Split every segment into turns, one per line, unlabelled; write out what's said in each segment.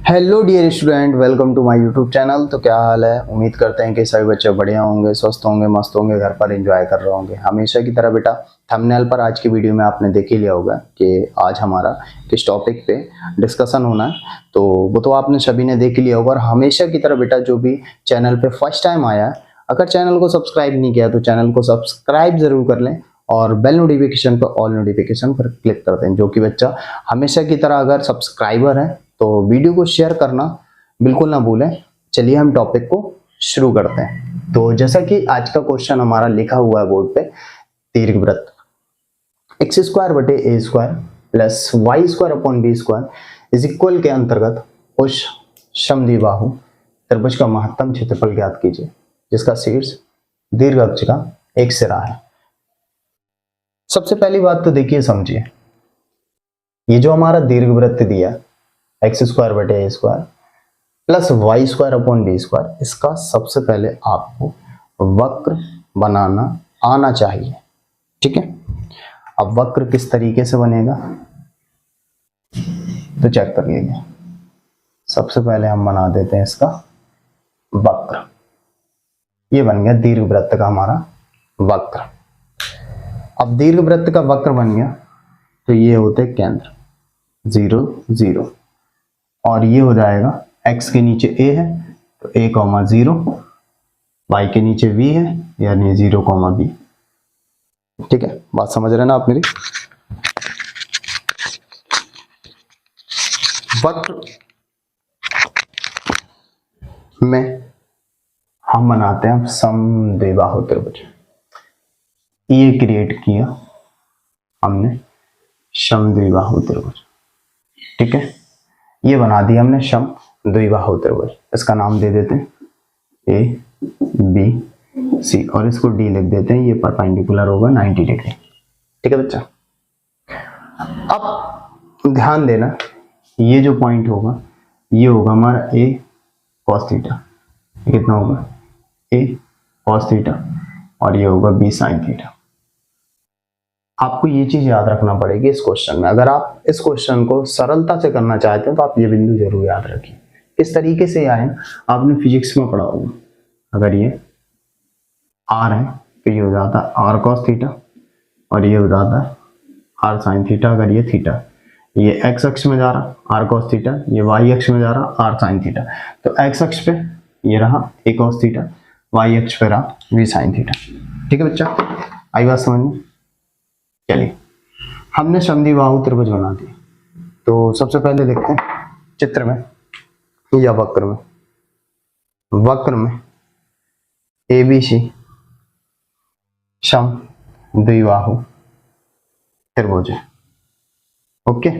Hello dear student, welcome to my YouTube channel. तो क्या हाल है? उम्मीद करते हैं कि सभी बच्चे बढ़िया होंगे, स्वस्थ होंगे, मस्त होंगे, घर पर एंजॉय कर रहे होंगे हमेशा की तरह। बेटा, थंबनेल पर आज की वीडियो में आपने देख ही लिया होगा कि आज हमारा किस टॉपिक पे डिस्कशन होना है। तो वो तो आपने सभी ने देख ही लिया होगा। और हमेशा की तरह बेटा, जो भी चैनल पे फर्स्ट टाइम आया है, अगर चैनल को सब्सक्राइब नहीं किया तो चैनल को सब्सक्राइब जरूर कर लें और बेल नोटिफिकेशन पर ऑल नोटिफिकेशन पर क्लिक कर दें। जो कि बच्चा हमेशा की तरह अगर सब्सक्राइबर है तो वीडियो को शेयर करना बिल्कुल ना भूलें। चलिए हम टॉपिक को शुरू करते हैं। तो जैसा कि आज का क्वेश्चन हमारा लिखा हुआ है बोर्ड पे, दीर्घवृत्त एक्स स्क्वायर बटे a square plus y square upon b square is equal के अंतर्गत उस समद्विबाहु त्रिभुज का महत्तम क्षेत्रफल ज्ञात कीजिए जिसका शीर्ष दीर्घ अक्ष का एक सिरा है। सबसे पहली बात तो देखिए, समझिए, ये जो हमारा दीर्घवृत्त दिया एक्स स्क्वायर बटे a square plus y square upon b square, इसका सबसे पहले आपको वक्र बनाना आना चाहिए। ठीक है, अब वक्र किस तरीके से बनेगा तो चेक कर लीजिए। सबसे पहले हम बना देते हैं इसका वक्र। ये बन गया दीर्घवृत्त का हमारा वक्र। अब दीर्घवृत्त का वक्र बन गया तो ये होते केंद्र 0 0 और ये हो जाएगा x के नीचे a है तो a, 0, y के नीचे v है यानी 0, b। ठीक है, बात समझ रहे हैं ना आप मेरी? वक्र में हम बनाते हैं समद्विबाहु त्रिभुज। ये क्रिएट किया हमने समद्विबाहु त्रिभुज। ठीक है, ये बना दिया हमने समद्विबाहु त्रिभुज। इसका नाम दे देते हैं ए बी सी और इसको डी लिख देते हैं। ये परपेंडिकुलर होगा 90 डिग्री। ठीक है बच्चा, अब ध्यान देना, ये जो पॉइंट होगा ये होगा हमारा ए कॉस थीटा। कितना होगा? ए कॉस थीटा और ये होगा बी साइन थीटा। आपको ये चीज याद रखना पड़ेगी इस क्वेश्चन में। अगर आप इस क्वेश्चन को सरलता से करना चाहते हैं तो आप ये बिंदु जरूर याद रखिए। इस तरीके से आए, आपने फिजिक्स में पढ़ा होगा। अगर ये आर है तो ये हो जाता है आर कॉस थीटा और ये हो जाता है आर साइन थीटा। अगर ये थीटा, ये एक्स अक्ष में जा रहा आर कॉस थीटा, ये वाई अक्ष में जा रहा आर साइन थीटा। तो एक्स अक्ष पे ये रहा ए कॉस थीटा, वाई अक्ष पे रहा वी साइन थीटा। ठीक है बच्चा, आई बात समझ में? चलिए, हमने समद्विबाहु त्रिभुज बना दी। तो सबसे पहले देखते हैं चित्र में या वक्र में। वक्र में ए बी सी समद्विबाहु त्रिभुज है। ओके,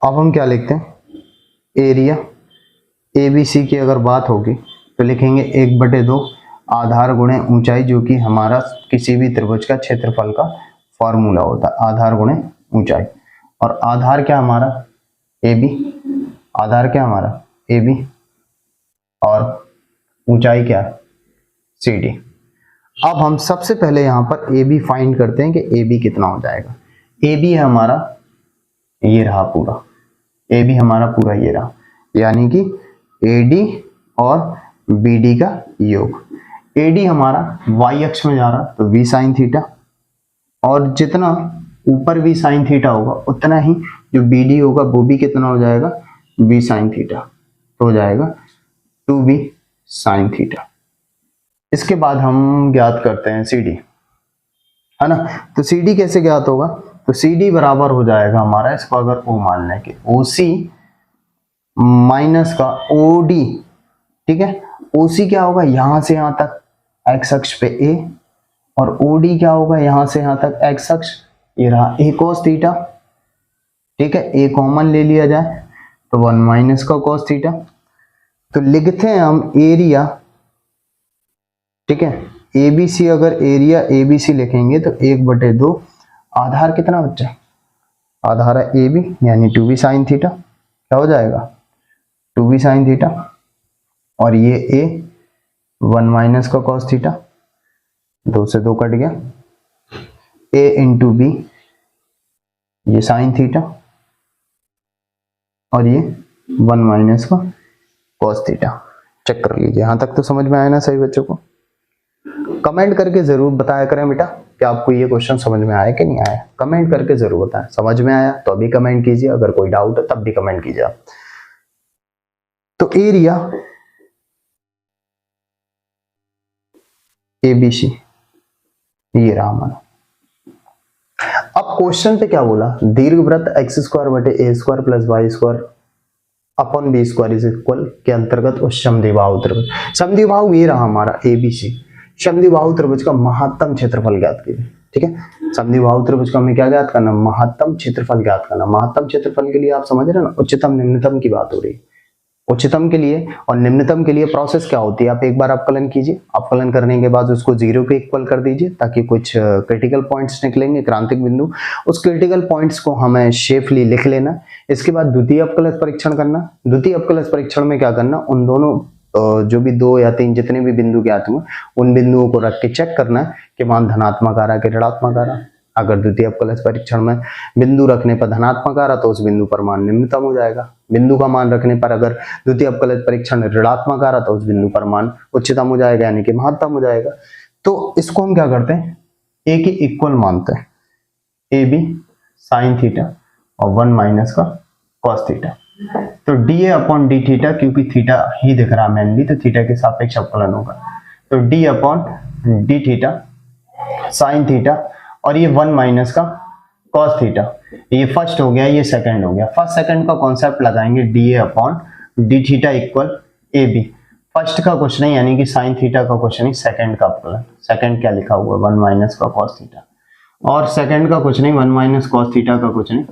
अब हम क्या लिखते हैं? एरिया ए बी सी की अगर बात होगी तो लिखेंगे 1/2 आधार गुणे ऊंचाई, जो कि हमारा किसी भी त्रिभुज का क्षेत्रफल का फॉर्मूला होता है। आधार गुणे ऊंचाई, और आधार क्या हमारा? A B. आधार क्या हमारा? ए बी और ऊंचाई क्या? C D. अब हम सबसे पहले यहां पर ए बी फाइंड करते हैं कि ए बी कितना हो जाएगा। ए बी है हमारा, ये रहा पूरा, ए बी हमारा पूरा ये रहा, यानी कि ए डी और बी डी का योग। AD हमारा y अक्ष में जा रहा तो v साइन थीटा, और जितना ऊपर v साइन थीटा होगा उतना ही जो BD होगा वो भी कितना हो जाएगा? v sine theta. तो हो जाएगा 2v साइन थीटा। इसके बाद हम ज्ञात करते हैं CD, है ना? तो CD कैसे ज्ञात होगा? तो CD बराबर हो जाएगा हमारा, इसको अगर O मान लें कि OC माइनस का OD। ठीक है, OC क्या होगा? यहां से यहां तक x अक्ष पे a, और OD क्या होगा? यहां से यहां तक x अक्ष, ये रहा a cos थीटा। ठीक है, a कॉमन ले लिया जाए तो 1 माइनस का cos थीटा। तो लिखते हैं हम एरिया। ठीक है, ABC, अगर एरिया ABC लिखेंगे तो 1/2 आधार कितना बच्चा? आधार है AB यानी 2b साइन थीटा। क्या हो जाएगा? 2b साइन थीटा, और ये a 1 माइनस का cos थीटा, 2 से 2 कट गया, a इंटू बी, ये साइन थीटा, और ये 1 माइनस का कॉस थीटा। चेक कर लीजिए, यहां तक तो समझ में आया ना सही बच्चों को? कमेंट करके जरूर बताया करें बेटा कि आपको ये क्वेश्चन समझ में आया कि नहीं आया। कमेंट करके जरूर बताएं। समझ में आया तो अभी कमेंट कीजिए, अगर कोई डाउट है तब भी कमेंट कीजिए आप। तो एरिया ABC ये रहा हमारा। अब क्वेश्चन पे क्या बोला, दीर्घवृत्त x स्क्वायर बटे a square plus y square upon b square is equal के अंतर्गत उस समद्विबाहु त्रिभुज, समद्विबाहु ये रहा हमारा ABC, समद्विबाहु त्रिभुज का महत्तम क्षेत्रफल ज्ञात कीजिए। ठीक है, समद्विबाहु त्रिभुज का हमें क्या ज्ञात करना, महत्तम क्षेत्रफल ज्ञात करना। महत्तम क्षेत्रफल के लिए आप समझ रहे हैं ना, उच्चतम निम्नतम की बात हो रही है। उच्चतम के लिए और निम्नतम के लिए प्रोसेस क्या होती है, आप एक बार अवकलन कीजिए, अवकलन करने के बाद उसको 0 के इक्वल कर दीजिए ताकि कुछ क्रिटिकल पॉइंट्स निकलेंगे, क्रांतिक बिंदु। उस क्रिटिकल पॉइंट्स को हमें शेफली लिख लेना। इसके बाद द्वितीय अवकलज परीक्षण करना। द्वितीय अवकलज परीक्षण में क्या करना, उन दोनों जो भी 2 या 3 जितने भी बिंदु ज्ञात हुए उन बिंदुओं को रख के चेक करना है कि मान धनात्मक आ रहा है कि ऋणात्मक आ रहा है। अगर द्वितीय अवकलज परीक्षण में बिंदु रखने पर धनात्मक आ रहा तो उस बिंदु पर मान निम्नतम हो जाएगा। बिंदु का मान रखने पर अगर द्वितीय अवकलज परीक्षण ऋणात्मक आ रहा तो उस बिंदु पर मान उच्चतम हो जाएगा, यानी कि महत्तम हो जाएगा। तो इसको हम क्या करते हैं, ए के इक्वल मानते हैं, ए बी साइन थीटा और 1 माइनस का कॉस थीटा। तो d a upon d theta, क्योंकि थीटा ही दिख रहा मेनली तो थीटा के सापेक्ष अवकलन होगा। तो D upon d theta sine theta और ये 1 माइनस का कॉस थीटा। ये फर्स्ट हो गया, ये सेकंड हो गया। फर्स्ट सेकंड का कॉन्सेप्ट लगाएंगे, d a upon d theta equal a b. First का कुछ नहीं, यानी कि साइन थीटा का कुछ नहीं, सेकंड का अवकलन। सेकंड क्या लिखा हुआ है, 1 माइनस का कॉस थीटा। और सेकंड का कुछ नहीं, 1 माइनस कॉस थीटा का कुछ नहीं,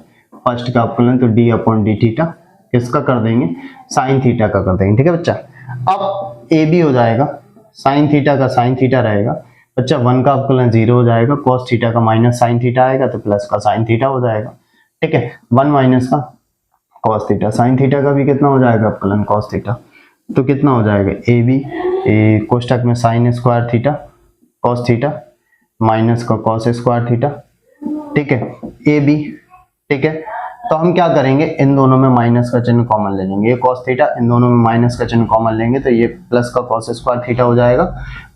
फर्स्ट का अवकलन। तो डी अपॉन डी थीटा किसका कर देंगे, साइन थीटा का कर देंगे। ठीक है बच्चा, अब ए बी हो जाएगा, साइन थीटा का साइन थीटा रहेगा बच्चा, 1 का अवकलन 0 हो जाएगा, कॉस थीटा का माइनस साइन थीटा आएगा तो प्लस का साइन थीटा हो जाएगा। ठीक है, 1 माइनस का कॉस थीटा, साइन थीटा का भी कितना हो जाएगा अवकलन कॉस थीटा, तो कितना हो जाएगा ए बी कोष्टक में sine square theta cos theta minus का कॉस स्क्वायर थीटा। ठीक है, ए बी। ठीक है, तो हम क्या करेंगे, इन दोनों में माइनस का चिन्ह कॉमन ले लेंगे, ये कॉस थीटा, इन दोनों में माइनस का चिन्ह कॉमन लेंगे तो ये प्लस का कॉस स्क्वायर थीटा हो जाएगा,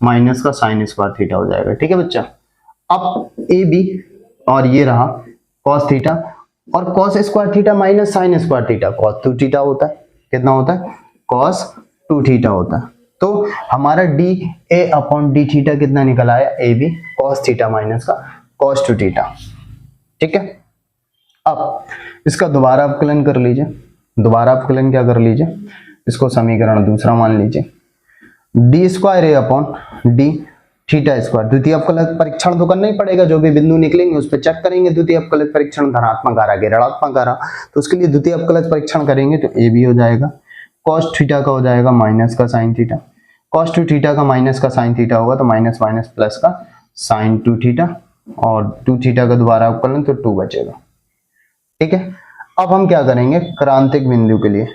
माइनस का साइन स्क्वायर थीटा हो जाएगा। ठीक है बच्चा, अब ए बी और ये रहा कॉस थीटा, और cos square theta minus sine square theta cos 2 theta होता है। कितना होता है, कॉस 2 थीटा होता है। तो हमारा d a upon d theta कितना निकल आया, a b cos theta minus का कॉस 2 थीटा। ठीक है, अब इसका दोबारा अवकलन कर लीजिए। दोबारा अवकलन क्या कर लीजिए, इसको समीकरण दूसरा मान लीजिए, डी स्क्वायर ए अपॉन डी थीटा स्क्वायर। द्वितीय अवकलन परीक्षण तो करना ही पड़ेगा, जो भी बिंदु निकलेंगे उस पर चेक करेंगे द्वितीय अवकलन परीक्षण धनात्मक आ रहा है ऋणात्मक आ रहा, तो उसके लिए द्वितीय अवकलन परीक्षण करेंगे तो ए बी हो जाएगा, कॉस थीटा का हो जाएगा माइनस का साइन थीटा, कॉस 2 थीटा का माइनस का साइन थीटा होगा तो माइनस माइनस प्लस का साइन 2 थीटा, और 2 थीटा का दोबारा अवकलन तो 2 बचेगा। ठीक है, अब हम क्या करेंगे, क्रांतिक बिंदु के लिए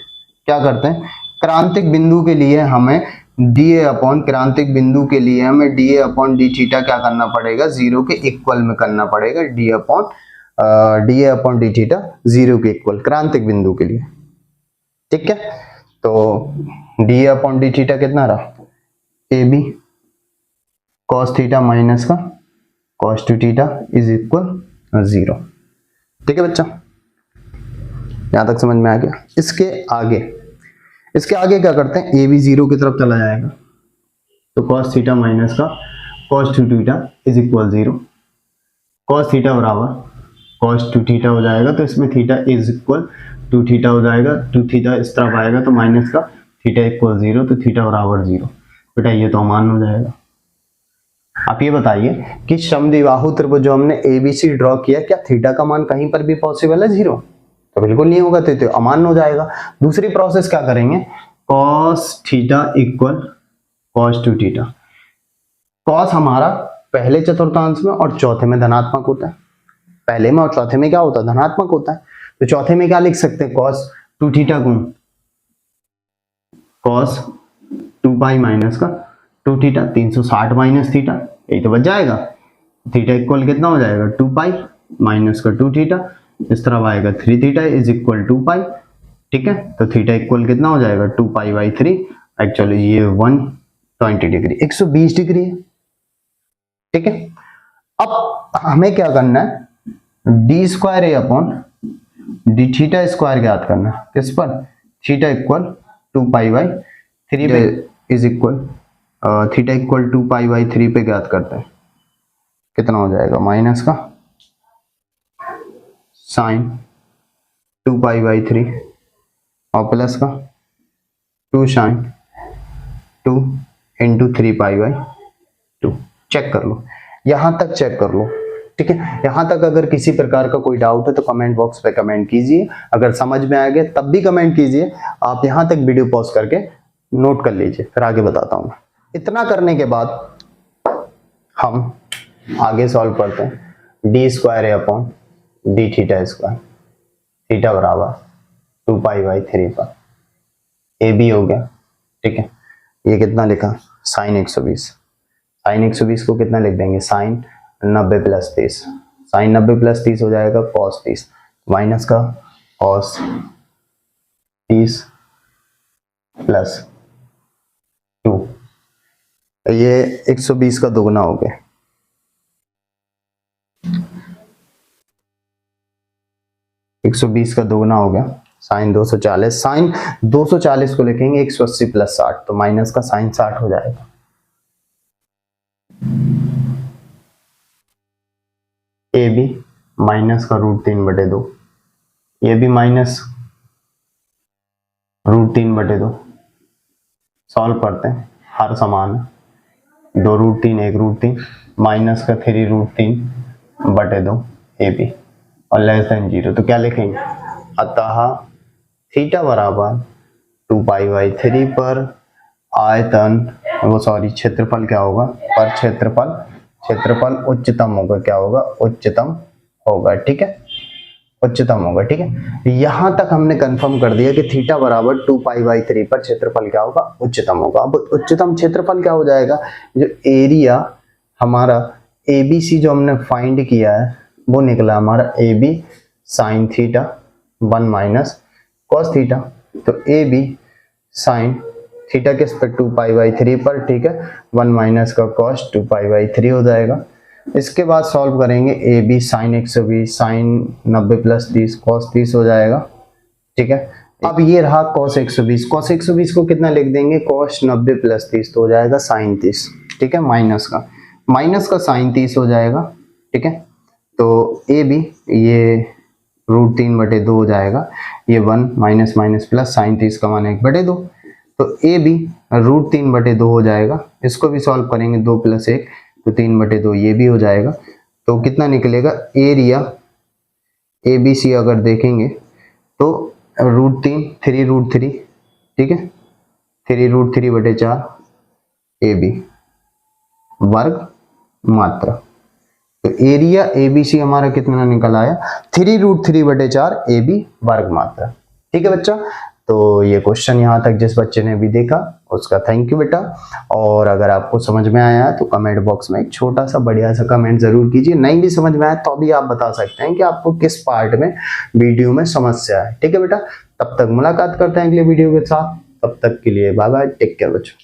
क्या करते हैं, क्रांतिक बिंदु के लिए हमें डी ए अपॉन क्रांतिक बिंदु के लिए हमें D a upon d theta क्या करना पड़ेगा, 0 के इक्वल में करना पड़ेगा। D a upon d theta 0 के इक्वल क्रांतिक बिंदु के लिए। ठीक है, तो d a upon d theta कितना रहा, a b cos theta minus का कॉस 2 थीटा इज इक्वल 0। ठीक है बच्चा, यहां तक समझ में आ गया। इसके आगे क्या करते हैं, ए बी 0 की तरफ चला जाएगा तो कॉस थीटा माइनस का cos 2 theta is equal 0, cos theta बराबर कॉस 2 थीटा हो जाएगा, तो इसमें थीटा इज इक्वल 2 थीटा हो जाएगा, 2 थीटा इस तरफ आएगा तो माइनस का थीटा इक्वल 0, तो थीटा बराबर 0। बेटा ये तो अमान हो जाएगा। आप ये बताइए कि समद्विबाहु त्रिभुज जो हमने एबीसी ड्रॉ किया, क्या थीटा का मान कहीं पर भी पॉसिबल है 0? तो बिल्कुल नहीं होगा, तो अमान हो जाएगा। दूसरी प्रोसेस क्या करेंगे, cos theta equal cos 2 theta. Cos हमारा पहले चतुर्थांश में और चौथे में धनात्मक होता है, पहले में और चौथे में क्या होता है, धनात्मक होता है। तो चौथे में क्या लिख सकते हैं, कॉस 2 थीटा गुण कॉस 2 पाई माइनस का 2 थीटा, 360 माइनस थीटा, यही तो बच जाएगा। थीटा इक्वल कितना हो जाएगा, 2 पाई माइनस का 2 थीटा, इस तरफ आएगा 3 थीटा इज इक्वल 2 पाई, ठीक है। तो थीटा इक्वल कितना हो जाएगा 2π/3, एक्चुअली ये 120 डिग्री 120 डिग्री है, ठीक है। अब हमें क्या करना है, d² थीटा स्क्वायर ज्ञात करना है, किस पर, थीटा इक्वल 2π/3 पे इज इक्वल थीटा इक्वल 2π/3 पे ज्ञात करते हैं, कितना हो जाएगा माइनस का साइन 2π/3 और प्लस का 2 साइन 2 इंटू 3π/2। चेक कर लो, यहां तक चेक कर लो, ठीक है। यहां तक अगर किसी प्रकार का कोई डाउट है तो कमेंट बॉक्स पे कमेंट कीजिए, अगर समझ में आ गया तब भी कमेंट कीजिए। आप यहां तक वीडियो पॉज करके नोट कर लीजिए, फिर आगे बताता हूं। इतना करने के बाद हम आगे सॉल्व करते हैं। d² थीटा स्क्वायर, थीटा बराबर 2π/3 पर ए बी हो गया, ठीक है। ये कितना लिखा, साइन 120, साइन 120 को कितना लिख देंगे, साइन 90 + 30, साइन 90 + 30 हो जाएगा cos 30, माइनस का cos 30 + 2, ये 120 का दोगुना हो गया, 120 का दोगुना हो गया, साइन 240, साइन 240 को लिखेंगे 180 + 60, तो माइनस का साइन 60 हो जाएगा। ए बी माइनस का √3/2, ये भी माइनस √3/2। सॉल्व करते हैं, हर समान है, 2 √3 1 √3 माइनस का 3 √3/2 ए बी और लेस देन 0, तो क्या लिखेंगे, अतः थीटा बराबर 2π/3 पर आयतन क्षेत्रफल क्या होगा, पर क्षेत्रफल उच्चतम होगा, क्या होगा, उच्चतम होगा, ठीक है, उच्चतम होगा, ठीक है। यहां तक हमने कंफर्म कर दिया कि थीटा बराबर 2π/3 पर क्षेत्रफल क्या होगा, उच्चतम होगा। अब उच्चतम क्षेत्रफल क्या हो जाएगा, जो एरिया हमारा ABC जो हमने फाइंड किया है वो निकला हमारा AB sine theta 1 - cos theta, तो AB साइन थीटा किस पर, 2π/3 पर, ठीक है, 1 - का cos 2π/3 हो जाएगा। इसके बाद सॉल्व करेंगे, AB साइन 120 साइन 90 + 30 cos 30 हो जाएगा, ठीक है। अब ये रहा cos 120 को कितना लिख देंगे, cos 90 + 30, तो हो जाएगा साइन 30, ठीक है, माइनस का साइन 30 हो जाएगा, ठीक है। तो AB ये √3/2 हो जाएगा, ये 1 माइनस प्लस साइन 30 का मान 1/2, तो AB √3/2 हो जाएगा। इसको भी सॉल्व करेंगे, 2 + 1 तो 3/2, ये भी हो जाएगा। तो कितना निकलेगा, एरिया ABC अगर देखेंगे तो √3 √3, ठीक है, 3 √3/4 AB वर्ग मात्रा, तो एरिया ABC हमारा कितना निकल आया, 3 √3/4 AB वर्ग मात्रा, ठीक है बच्चा। तो ये क्वेश्चन यहाँ तक जिस बच्चे ने भी देखा उसका थैंक यू बेटा, और अगर आपको समझ में आया तो कमेंट बॉक्स में एक छोटा सा बढ़िया सा कमेंट जरूर कीजिए। नहीं भी समझ में आया तो भी आप बता सकते हैं कि आपको किस पार्ट में वीडियो में समस्या है, ठीक है बेटा। तब तक मुलाकात करते हैं अगले वीडियो के साथ, तब तक के लिए बाय बाय, टेक केयर बच्चों।